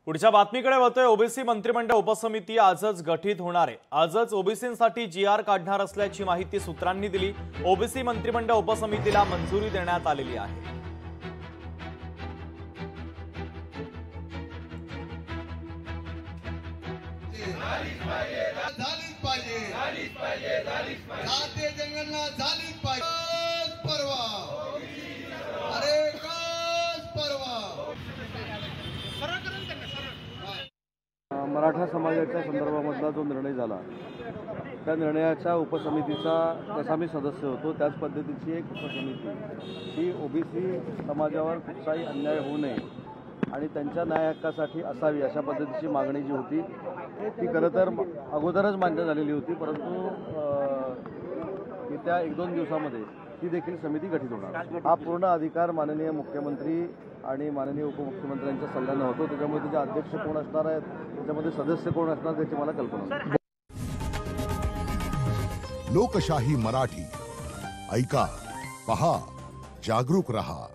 पुढच्या बातमीकडे वळतोय। ओबीसी मंत्रिमंडळ उपसमिती आजच गठीत होणार आहे। आजच ओबीसींसाठी जीआर काढणार असल्याची माहिती सूत्रांनी दिली। ओबीसी मंत्रिमंडळ उपसमितीला मंजुरी देण्यात आलेली आहे। मराठा समाजाच्या संदर्भामधला जो निर्णय झाला त्या निर्णयाच्या उपसमितीचा जसा मी सदस्य होतो त्याच पद्धतीची एक उपसमिती ही ओबीसी समाजावर कुठलाही अन्याय होऊ नये आणि त्यांच्या न्याय हक्कासाठी असावी अशा पद्धतीची मागणी जी होती ती खरं तर अगोदरच मान्य झालेली होती, परंतु येत्या 1-2 दिवसामध्ये ती देखील समिती गठीत होणार। हा पूर्ण अधिकार माननीय मुख्यमंत्री आणि माननीय उपमुख्यमंत्र्यांच्या सल्ल्याने होतो। त्याच्यामुळे त्याचे अध्यक्ष कोण असणार आहेत, त्याच्यामध्ये सदस्य कोण असणार त्याची मला कल्पना नाही। लोकशाही मराठी ऐका, पहा, जागरूक रहा।